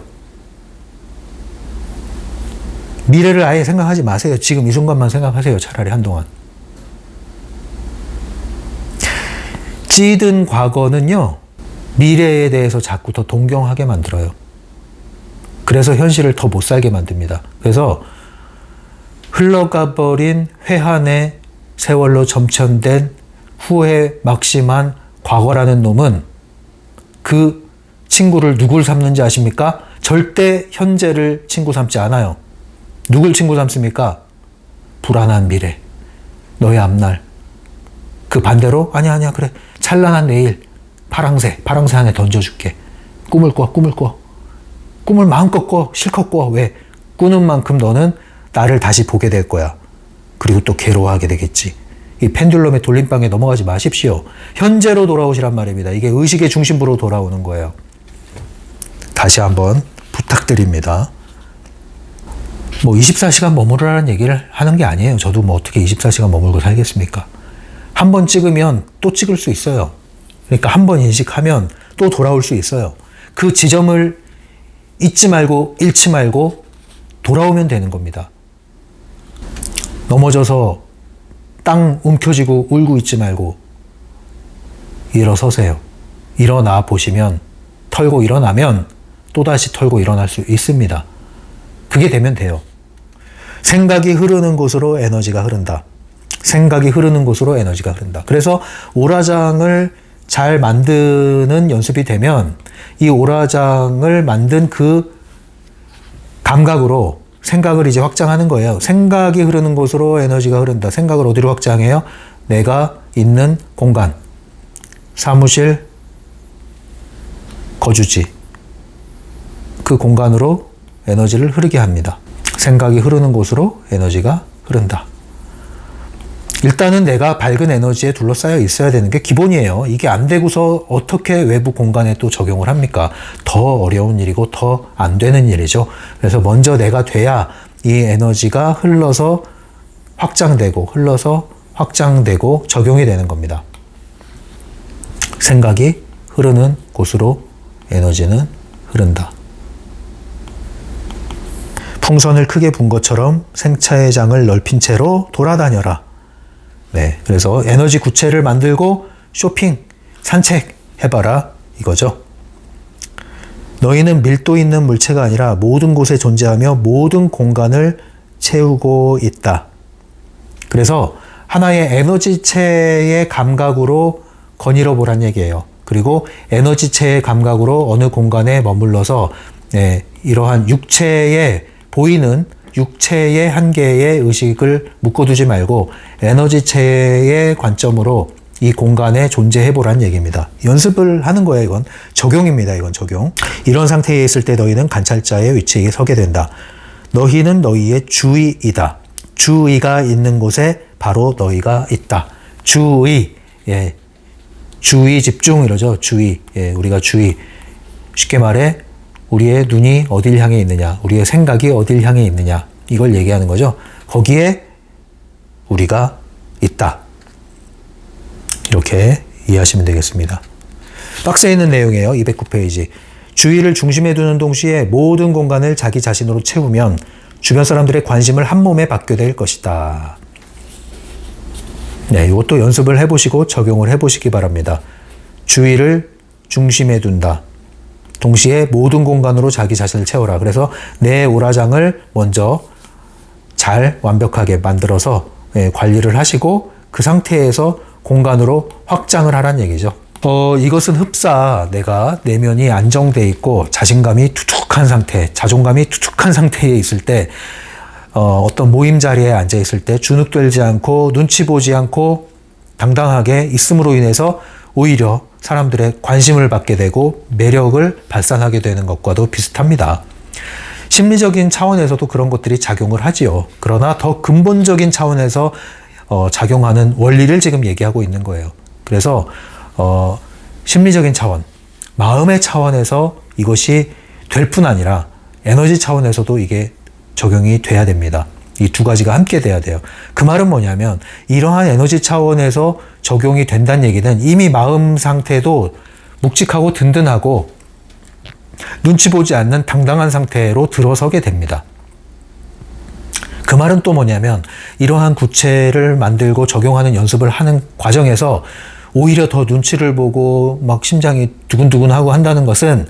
미래를 아예 생각하지 마세요. 지금 이 순간만 생각하세요. 차라리 한동안. 찌든 과거는요. 미래에 대해서 자꾸 더 동경하게 만들어요. 그래서 현실을 더 못 살게 만듭니다. 그래서 흘러가 버린 회한의 세월로 점천된 후회 막심한 과거라는 놈은 그 친구를 누굴 삼는지 아십니까? 절대 현재를 친구 삼지 않아요. 누굴 친구 삼습니까? 불안한 미래, 너의 앞날. 그 반대로 아니야 그래 찬란한 내일, 파랑새 안에 던져줄게. 꿈을 꿔. 꿈을 마음껏 꿔. 실컷 꿔. 왜? 꾸는 만큼 너는 나를 다시 보게 될 거야. 그리고 또 괴로워하게 되겠지. 이 펜듈럼의 돌림방에 넘어가지 마십시오. 현재로 돌아오시란 말입니다. 이게 의식의 중심부로 돌아오는 거예요. 다시 한번 부탁드립니다. 24시간 머무르라는 얘기를 하는 게 아니에요. 저도 어떻게 24시간 머물고 살겠습니까? 한번 찍으면 또 찍을 수 있어요. 그러니까 한번 인식하면 또 돌아올 수 있어요. 그 지점을 잊지 말고 잃지 말고 돌아오면 되는 겁니다. 넘어져서 땅 움켜쥐고 울고 있지 말고 일어서세요. 일어나 보시면, 털고 일어나면 또다시 털고 일어날 수 있습니다. 그게 되면 돼요. 생각이 흐르는 곳으로 에너지가 흐른다. 생각이 흐르는 곳으로 에너지가 흐른다. 그래서 오라장을 잘 만드는 연습이 되면 이 오라장을 만든 그 감각으로 생각을 이제 확장하는 거예요. 생각이 흐르는 곳으로 에너지가 흐른다. 생각을 어디로 확장해요? 내가 있는 공간, 사무실, 거주지, 그 공간으로 에너지를 흐르게 합니다. 생각이 흐르는 곳으로 에너지가 흐른다. 일단은 내가 밝은 에너지에 둘러싸여 있어야 되는 게 기본이에요. 이게 안 되고서 어떻게 외부 공간에 또 적용을 합니까? 더 어려운 일이고 더 안 되는 일이죠. 그래서 먼저 내가 돼야 이 에너지가 흘러서 확장되고 적용이 되는 겁니다. 생각이 흐르는 곳으로 에너지는 흐른다. 풍선을 크게 분 것처럼 생차의 장을 넓힌 채로 돌아다녀라. 네, 그래서 에너지 구체를 만들고 쇼핑, 산책 해봐라 이거죠. 너희는 밀도 있는 물체가 아니라 모든 곳에 존재하며 모든 공간을 채우고 있다. 그래서 하나의 에너지체의 감각으로 거닐어 보란 얘기예요. 그리고 에너지체의 감각으로 어느 공간에 머물러서 이러한 육체에 보이는 육체의 한계의 의식을 묶어두지 말고 에너지체의 관점으로 이 공간에 존재해보란 얘기입니다. 연습을 하는 거예요. 이건 적용입니다. 이건 적용. 이런 상태에 있을 때 너희는 관찰자의 위치에 서게 된다. 너희는 너희의 주의이다. 주의가 있는 곳에 바로 너희가 있다. 주의, 주의 집중 이러죠. 주의, 우리가 주의. 쉽게 말해 우리의 눈이 어딜 향해 있느냐, 우리의 생각이 어딜 향해 있느냐, 이걸 얘기하는 거죠. 거기에 우리가 있다. 이렇게 이해하시면 되겠습니다. 박스에 있는 내용이에요. 209페이지. 주의를 중심에 두는 동시에 모든 공간을 자기 자신으로 채우면 주변 사람들의 관심을 한 몸에 받게 될 것이다. 네, 이것도 연습을 해보시고 적용을 해보시기 바랍니다. 주의를 중심에 둔다. 동시에 모든 공간으로 자기 자신을 채워라. 그래서 내 오라장을 먼저 잘 완벽하게 만들어서 관리를 하시고 그 상태에서 공간으로 확장을 하란 얘기죠. 이것은 흡사 내가 내면이 안정돼 있고 자신감이 투툭한 상태, 자존감이 투툭한 상태에 있을 때 어떤 모임 자리에 앉아 있을 때 주눅들지 않고 눈치 보지 않고 당당하게 있음으로 인해서 오히려 사람들의 관심을 받게 되고 매력을 발산하게 되는 것과도 비슷합니다. 심리적인 차원에서도 그런 것들이 작용을 하지요. 그러나 더 근본적인 차원에서 작용하는 원리를 지금 얘기하고 있는 거예요. 그래서 심리적인 차원, 마음의 차원에서 이것이 될 뿐 아니라 에너지 차원에서도 이게 적용이 돼야 됩니다. 이 두 가지가 함께 돼야 돼요. 그 말은 뭐냐면 이러한 에너지 차원에서 적용이 된다는 얘기는 이미 마음 상태도 묵직하고 든든하고 눈치 보지 않는 당당한 상태로 들어서게 됩니다. 그 말은 또 뭐냐면 이러한 구체를 만들고 적용하는 연습을 하는 과정에서 오히려 더 눈치를 보고 막 심장이 두근두근하고 한다는 것은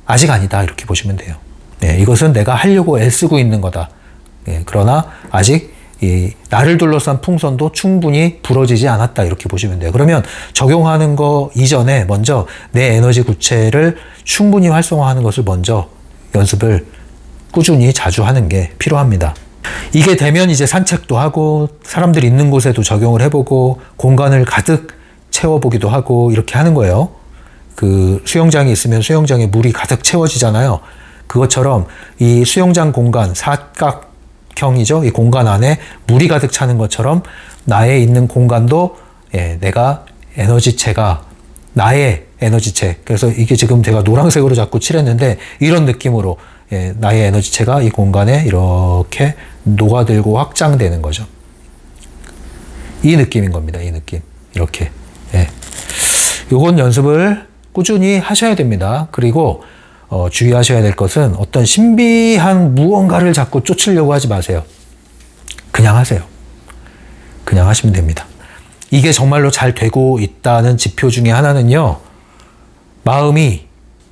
아직 아니다 이렇게 보시면 돼요. 네, 이것은 내가 하려고 애쓰고 있는 거다. 그러나 아직 나를 둘러싼 풍선도 충분히 부러지지 않았다 이렇게 보시면 돼요. 그러면 적용하는 거 이전에 먼저 내 에너지 구체를 충분히 활성화하는 것을 먼저 연습을 꾸준히 자주 하는 게 필요합니다. 이게 되면 이제 산책도 하고 사람들 있는 곳에도 적용을 해보고 공간을 가득 채워보기도 하고 이렇게 하는 거예요. 그 수영장이 있으면 수영장에 물이 가득 채워지잖아요. 그것처럼 이 수영장 공간 사각형이죠. 이 공간 안에 물이 가득 차는 것처럼 나의 있는 공간도 내가 에너지체가 나의 에너지체. 그래서 이게 지금 제가 노란색으로 자꾸 칠했는데 이런 느낌으로 나의 에너지체가 이 공간에 이렇게 녹아들고 확장되는 거죠. 이 느낌인 겁니다. 이 느낌. 이렇게. 요건 연습을 꾸준히 하셔야 됩니다. 그리고 주의하셔야 될 것은 어떤 신비한 무언가를 자꾸 쫓으려고 하지 마세요. 그냥 하세요. 그냥 하시면 됩니다. 이게 정말로 잘 되고 있다는 지표 중에 하나는요. 마음이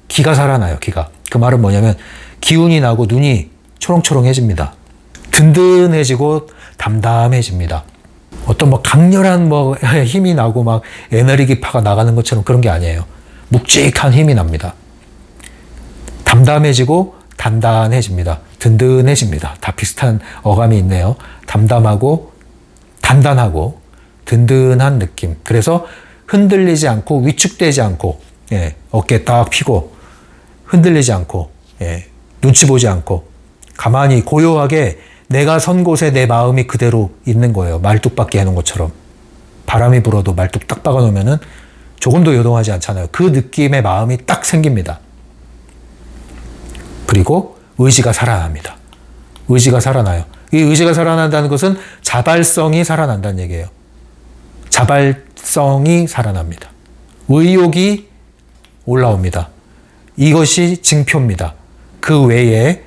기가 살아나요. 기가. 그 말은 뭐냐면 기운이 나고 눈이 초롱초롱해집니다. 든든해지고 담담해집니다. 어떤 강렬한 힘이 나고 막 에너지파가 나가는 것처럼 그런 게 아니에요. 묵직한 힘이 납니다. 담담해지고 단단해집니다. 든든해집니다. 다 비슷한 어감이 있네요. 담담하고 단단하고 든든한 느낌. 그래서 흔들리지 않고 위축되지 않고 어깨 딱 펴고 흔들리지 않고 눈치 보지 않고 가만히 고요하게 내가 선 곳에 내 마음이 그대로 있는 거예요. 말뚝박기 해놓은 것처럼. 바람이 불어도 말뚝 딱 박아놓으면은 조금도 요동하지 않잖아요. 그 느낌의 마음이 딱 생깁니다. 그리고 의지가 살아납니다. 의지가 살아나요. 이 의지가 살아난다는 것은 자발성이 살아난다는 얘기예요. 자발성이 살아납니다. 의욕이 올라옵니다. 이것이 징표입니다. 그 외에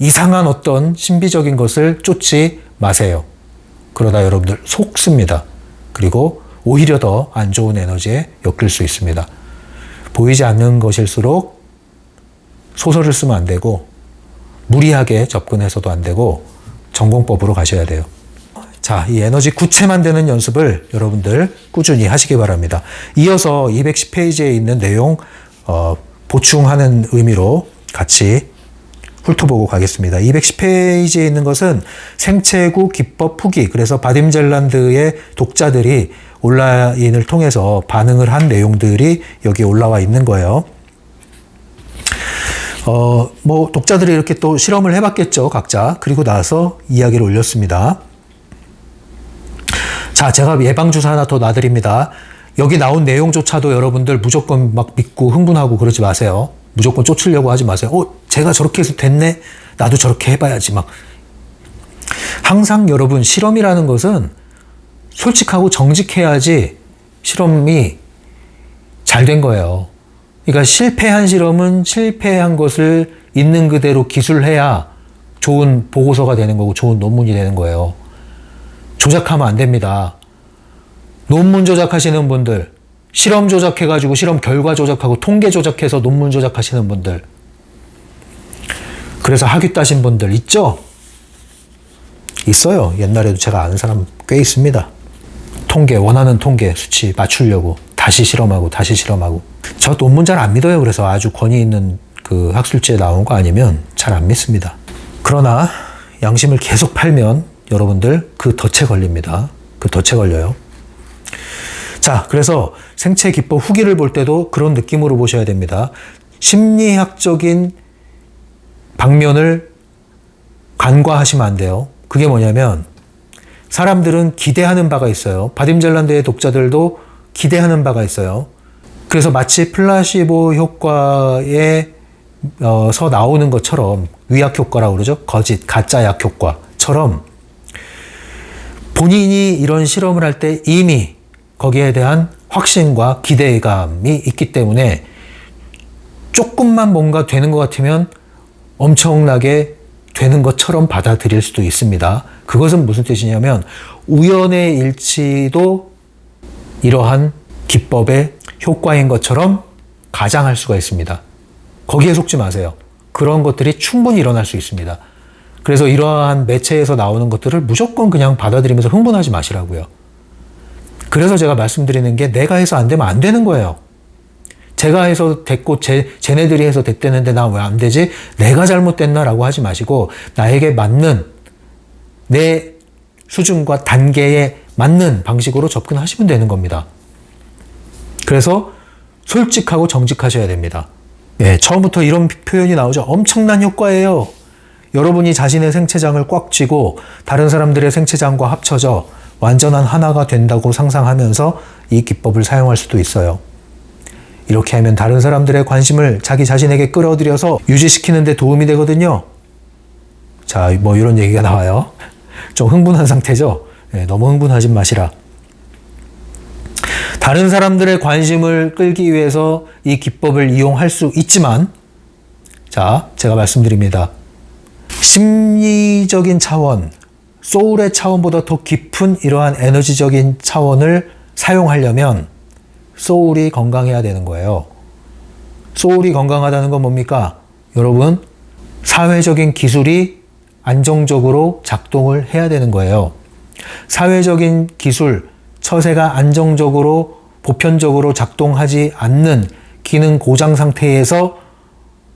이상한 어떤 신비적인 것을 쫓지 마세요. 그러다 여러분들 속습니다. 그리고 오히려 더 안 좋은 에너지에 엮일 수 있습니다. 보이지 않는 것일수록 소설을 쓰면 안 되고 무리하게 접근해서도 안 되고 전공법으로 가셔야 돼요. 자, 이 에너지 구체 만드는 연습을 여러분들 꾸준히 하시기 바랍니다. 이어서 210페이지에 있는 내용 보충하는 의미로 같이 훑어보고 가겠습니다. 210페이지에 있는 것은 생체구 기법 후기, 그래서 바딤젤란드의 독자들이 온라인을 통해서 반응을 한 내용들이 여기 올라와 있는 거예요. 독자들이 이렇게 또 실험을 해봤겠죠, 각자. 그리고 나서 이야기를 올렸습니다. 자, 제가 예방주사 하나 더 놔드립니다. 여기 나온 내용조차도 여러분들 무조건 막 믿고 흥분하고 그러지 마세요. 무조건 쫓으려고 하지 마세요. 제가 저렇게 해서 됐네? 나도 저렇게 해봐야지. 항상 여러분, 실험이라는 것은 솔직하고 정직해야지 실험이 잘 된 거예요. 그러니까 실패한 실험은 실패한 것을 있는 그대로 기술해야 좋은 보고서가 되는 거고 좋은 논문이 되는 거예요. 조작하면 안 됩니다. 논문 조작하시는 분들, 실험 조작해가지고 실험 결과 조작하고 통계 조작해서 논문 조작하시는 분들, 그래서 학위 따신 분들 있죠? 있어요. 옛날에도 제가 아는 사람 꽤 있습니다. 원하는 통계 수치 맞추려고 다시 실험하고 다시 실험하고. 저 논문 잘 안 믿어요. 그래서 아주 권위 있는 그 학술지에 나온 거 아니면 잘 안 믿습니다. 그러나 양심을 계속 팔면 여러분들 그 덫에 걸립니다. 그 덫에 걸려요. 자, 그래서 생체 기법 후기를 볼 때도 그런 느낌으로 보셔야 됩니다. 심리학적인 방면을 간과하시면 안 돼요. 그게 뭐냐면 사람들은 기대하는 바가 있어요. 바딤젤란드의 독자들도 기대하는 바가 있어요. 그래서 마치 플라시보 효과에서 나오는 것처럼, 위약 효과라고 그러죠. 거짓, 가짜 약 효과처럼 본인이 이런 실험을 할 때 이미 거기에 대한 확신과 기대감이 있기 때문에 조금만 뭔가 되는 것 같으면 엄청나게 되는 것처럼 받아들일 수도 있습니다. 그것은 무슨 뜻이냐면 우연의 일치도 이러한 기법의 효과인 것처럼 가장할 수가 있습니다. 거기에 속지 마세요. 그런 것들이 충분히 일어날 수 있습니다. 그래서 이러한 매체에서 나오는 것들을 무조건 그냥 받아들이면서 흥분하지 마시라고요. 그래서 제가 말씀드리는 게 내가 해서 안 되면 안 되는 거예요. 제가 해서 됐고 쟤네들이 해서 됐대는데 나 왜 안 되지? 내가 잘못됐나라고 하지 마시고 나에게 맞는 내 수준과 단계에 맞는 방식으로 접근하시면 되는 겁니다. 그래서 솔직하고 정직하셔야 됩니다. 처음부터 이런 표현이 나오죠. 엄청난 효과예요. 여러분이 자신의 생체장을 꽉 쥐고 다른 사람들의 생체장과 합쳐져 완전한 하나가 된다고 상상하면서 이 기법을 사용할 수도 있어요. 이렇게 하면 다른 사람들의 관심을 자기 자신에게 끌어들여서 유지시키는 데 도움이 되거든요. 자, 이런 얘기가 나와요. 좀 흥분한 상태죠? 너무 흥분하지 마시라. 다른 사람들의 관심을 끌기 위해서 이 기법을 이용할 수 있지만, 자, 제가 말씀드립니다. 심리적인 차원, 소울의 차원보다 더 깊은 이러한 에너지적인 차원을 사용하려면 소울이 건강해야 되는 거예요. 소울이 건강하다는 건 뭡니까? 여러분, 사회적인 기술이 안정적으로 작동을 해야 되는 거예요. 사회적인 기술, 처세가 안정적으로, 보편적으로 작동하지 않는 기능 고장 상태에서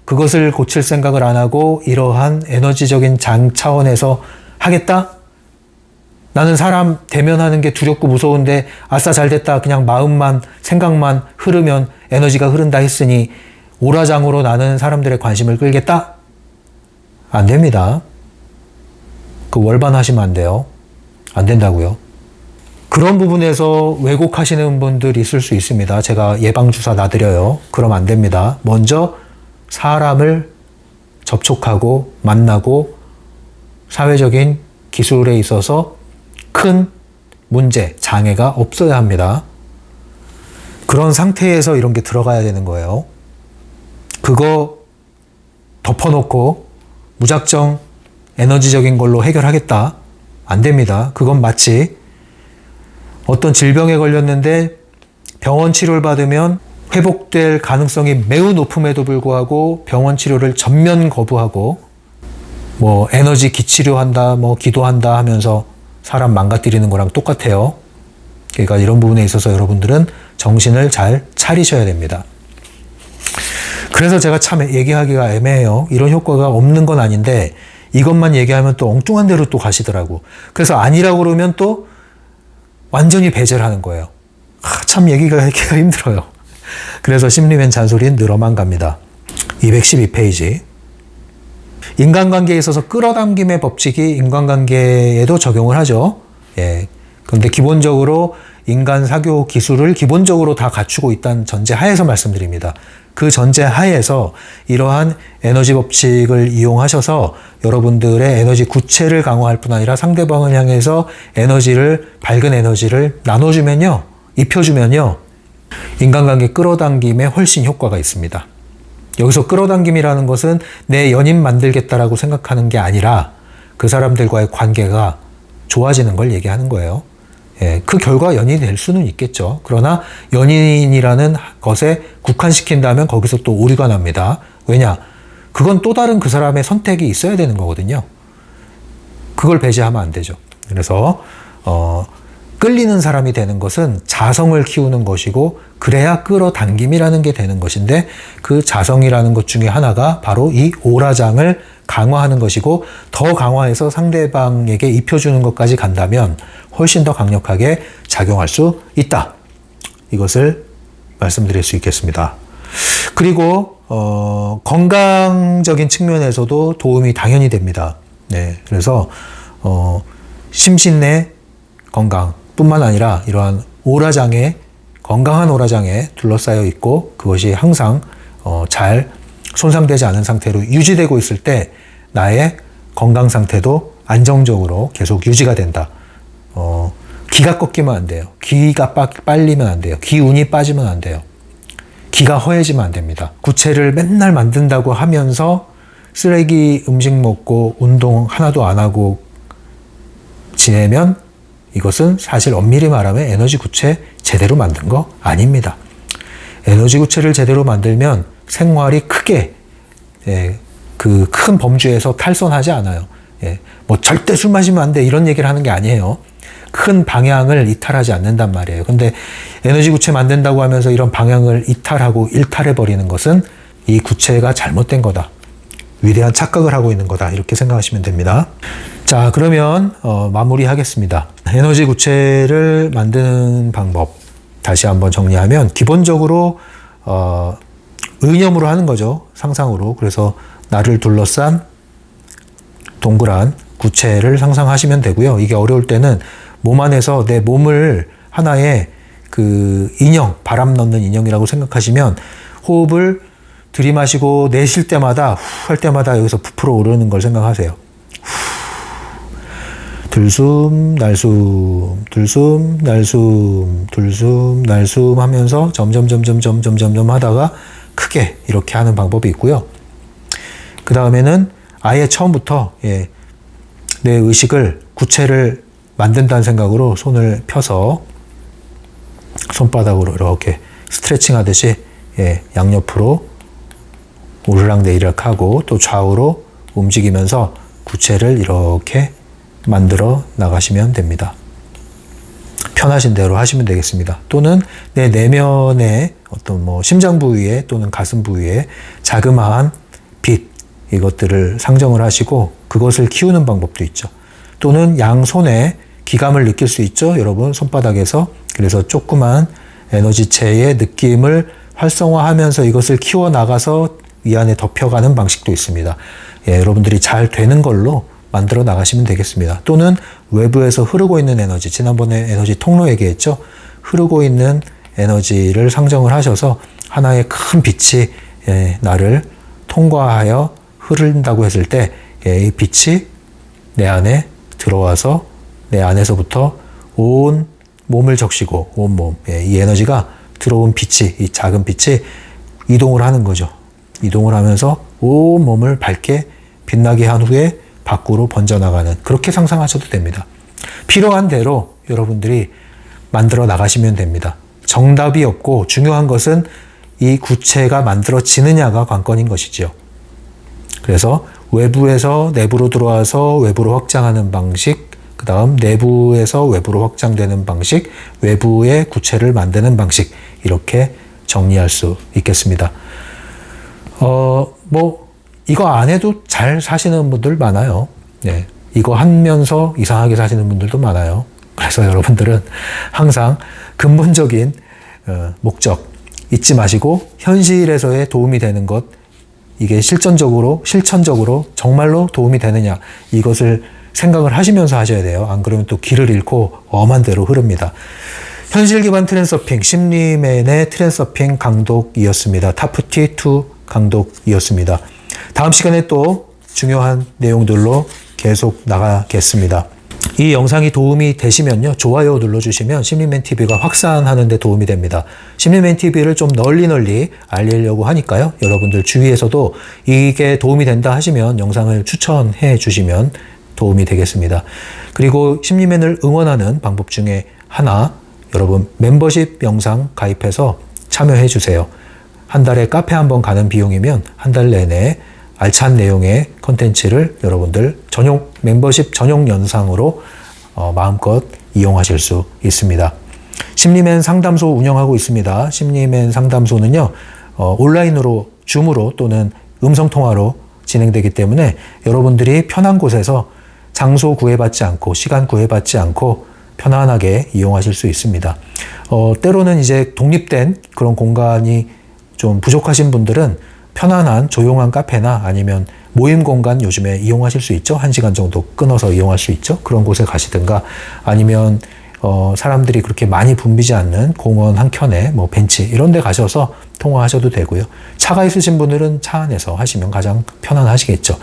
그것을 고칠 생각을 안 하고 이러한 에너지적인 장 차원에서 하겠다? 나는 사람 대면하는 게 두렵고 무서운데 아싸 잘됐다. 그냥 마음만, 생각만 흐르면 에너지가 흐른다 했으니 오라장으로 나는 사람들의 관심을 끌겠다? 안 됩니다. 그 월반하시면 안 돼요. 안 된다고요. 그런 부분에서 왜곡하시는 분들 있을 수 있습니다. 제가 예방주사 놔드려요. 그럼 안 됩니다. 먼저 사람을 접촉하고 만나고 사회적인 기술에 있어서 큰 문제, 장애가 없어야 합니다. 그런 상태에서 이런 게 들어가야 되는 거예요. 그거 덮어놓고 무작정 에너지적인 걸로 해결하겠다. 안 됩니다. 그건 마치 어떤 질병에 걸렸는데 병원 치료를 받으면 회복될 가능성이 매우 높음에도 불구하고 병원 치료를 전면 거부하고 뭐 에너지 기치료한다, 뭐 기도한다 하면서 사람 망가뜨리는 거랑 똑같아요. 그러니까 이런 부분에 있어서 여러분들은 정신을 잘 차리셔야 됩니다. 그래서 제가 참 얘기하기가 애매해요. 이런 효과가 없는 건 아닌데 이것만 얘기하면 또 엉뚱한 데로 또 가시더라고. 그래서 아니라고 그러면 또 완전히 배제를 하는 거예요. 참 얘기가 하기가 힘들어요. 그래서 심리맨 잔소리는 늘어만 갑니다. 212페이지. 인간관계에 있어서 끌어당김의 법칙이 인간관계에도 적용을 하죠. 예. 그런데 기본적으로 인간 사교 기술을 기본적으로 다 갖추고 있다는 전제 하에서 말씀드립니다. 그 전제 하에서 이러한 에너지 법칙을 이용하셔서 여러분들의 에너지 구체를 강화할 뿐 아니라 상대방을 향해서 에너지를, 밝은 에너지를 나눠주면요, 입혀주면요, 인간관계 끌어당김에 훨씬 효과가 있습니다. 여기서 끌어당김이라는 것은 내 연인 만들겠다라고 생각하는 게 아니라 그 사람들과의 관계가 좋아지는 걸 얘기하는 거예요. 예, 그 결과 연인이 될 수는 있겠죠. 그러나 연인이라는 것에 국한시킨다면 거기서 또 오류가 납니다. 왜냐? 그건 또 다른 그 사람의 선택이 있어야 되는 거거든요. 그걸 배제하면 안 되죠. 그래서 끌리는 사람이 되는 것은 자성을 키우는 것이고 그래야 끌어당김이라는 게 되는 것인데 그 자성이라는 것 중에 하나가 바로 이 오라장을 강화하는 것이고 더 강화해서 상대방에게 입혀주는 것까지 간다면 훨씬 더 강력하게 작용할 수 있다. 이것을 말씀드릴 수 있겠습니다. 그리고 건강적인 측면에서도 도움이 당연히 됩니다. 네, 그래서 심신의 건강 뿐만 아니라 이러한 오라장에, 건강한 오라장에 둘러싸여 있고 그것이 항상 잘 손상되지 않은 상태로 유지되고 있을 때 나의 건강 상태도 안정적으로 계속 유지가 된다. 기가 꺾이면 안 돼요. 기가 빨리면 안 돼요. 기운이 빠지면 안 돼요. 기가 허해지면 안 됩니다. 구체를 맨날 만든다고 하면서 쓰레기 음식 먹고 운동 하나도 안 하고 지내면 이것은 사실 엄밀히 말하면 에너지 구체 제대로 만든 거 아닙니다. 에너지 구체를 제대로 만들면 생활이 크게 그 큰 범주에서 탈선하지 않아요. 뭐 절대 술 마시면 안 돼 이런 얘기를 하는 게 아니에요. 큰 방향을 이탈하지 않는단 말이에요. 근데 에너지 구체 만든다고 하면서 이런 방향을 이탈하고 일탈해버리는 것은 이 구체가 잘못된 거다. 위대한 착각을 하고 있는 거다. 이렇게 생각하시면 됩니다. 자, 그러면 마무리하겠습니다. 에너지 구체를 만드는 방법 다시 한번 정리하면 기본적으로 의념으로 하는 거죠. 상상으로. 그래서 나를 둘러싼 동그란 구체를 상상하시면 되고요. 이게 어려울 때는 몸 안에서 내 몸을 하나의 그 인형, 바람 넣는 인형이라고 생각하시면 호흡을 들이마시고 내쉴 때마다 후 할 때마다 여기서 부풀어 오르는 걸 생각하세요. 후, 들숨, 날숨, 들숨, 날숨, 둘숨, 날숨 하면서 점점 하다가 크게 이렇게 하는 방법이 있고요. 그 다음에는 아예 처음부터 내 의식을 구체를 만든다는 생각으로 손을 펴서 손바닥으로 이렇게 스트레칭 하듯이 양옆으로 오르락내리락 하고 또 좌우로 움직이면서 구체를 이렇게 만들어 나가시면 됩니다. 편하신 대로 하시면 되겠습니다. 또는 내 내면의 어떤 심장 부위에 또는 가슴 부위에 자그마한 빛, 이것들을 상정을 하시고 그것을 키우는 방법도 있죠. 또는 양손에 기감을 느낄 수 있죠. 여러분 손바닥에서. 그래서 조그만 에너지체의 느낌을 활성화하면서 이것을 키워나가서 이 안에 덮여가는 방식도 있습니다. 여러분들이 잘 되는 걸로 만들어 나가시면 되겠습니다. 또는 외부에서 흐르고 있는 에너지, 지난번에 에너지 통로 얘기했죠. 흐르고 있는 에너지를 상정을 하셔서 하나의 큰 빛이 나를 통과하여 흐른다고 했을 때 이 빛이 내 안에 들어와서 내 안에서부터 온 몸을 적시고 온 몸, 이 에너지가 들어온 빛이, 이 작은 빛이 이동을 하는 거죠. 이동을 하면서 온 몸을 밝게 빛나게 한 후에 밖으로 번져나가는, 그렇게 상상하셔도 됩니다. 필요한 대로 여러분들이 만들어 나가시면 됩니다. 정답이 없고 중요한 것은 이 구체가 만들어지느냐가 관건인 것이죠. 그래서 외부에서 내부로 들어와서 외부로 확장하는 방식, 그 다음 내부에서 외부로 확장되는 방식, 외부의 구체를 만드는 방식, 이렇게 정리할 수 있겠습니다. 이거 안 해도 잘 사시는 분들 많아요. 이거 하면서 이상하게 사시는 분들도 많아요. 그래서 여러분들은 항상 근본적인 목적 잊지 마시고 현실에서의 도움이 되는 것, 이게 실천적으로 정말로 도움이 되느냐, 이것을 생각을 하시면서 하셔야 돼요. 안 그러면 또 길을 잃고 엄한 대로 흐릅니다. 현실 기반 트랜서핑, 심리맨의 트랜서핑 강독이었습니다. 타프티2 강독이었습니다. 다음 시간에 또 중요한 내용들로 계속 나가겠습니다. 이 영상이 도움이 되시면요, 좋아요 눌러주시면 심리맨TV가 확산하는 데 도움이 됩니다. 심리맨TV를 좀 널리 알리려고 하니까요, 여러분들 주위에서도 이게 도움이 된다 하시면 영상을 추천해 주시면 도움이 되겠습니다. 그리고 심리맨을 응원하는 방법 중에 하나, 여러분 멤버십 영상 가입해서 참여해 주세요. 한 달에 카페 한번 가는 비용이면 한 달 내내 알찬 내용의 컨텐츠를 여러분들 멤버십 전용 영상으로 마음껏 이용하실 수 있습니다. 심리맨 상담소 운영하고 있습니다. 심리맨 상담소는요, 온라인으로, 줌으로 또는 음성통화로 진행되기 때문에 여러분들이 편한 곳에서 장소 구애받지 않고 시간 구애받지 않고 편안하게 이용하실 수 있습니다. 때로는 이제 독립된 그런 공간이 좀 부족하신 분들은 편안한 조용한 카페나 아니면 모임 공간 요즘에 이용하실 수 있죠. 1시간 정도 끊어서 이용할 수 있죠. 그런 곳에 가시든가 아니면 사람들이 그렇게 많이 붐비지 않는 공원 한켠에 벤치 이런 데 가셔서 통화하셔도 되고요. 차가 있으신 분들은 차 안에서 하시면 가장 편안하시겠죠.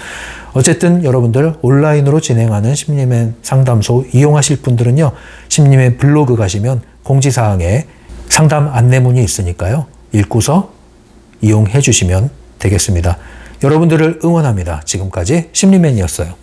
어쨌든 여러분들 온라인으로 진행하는 심리맨 상담소 이용하실 분들은요, 심리맨 블로그 가시면 공지사항에 상담 안내문이 있으니까요, 읽고서 이용해 주시면 되겠습니다. 여러분들을 응원합니다. 지금까지 심리맨이었어요.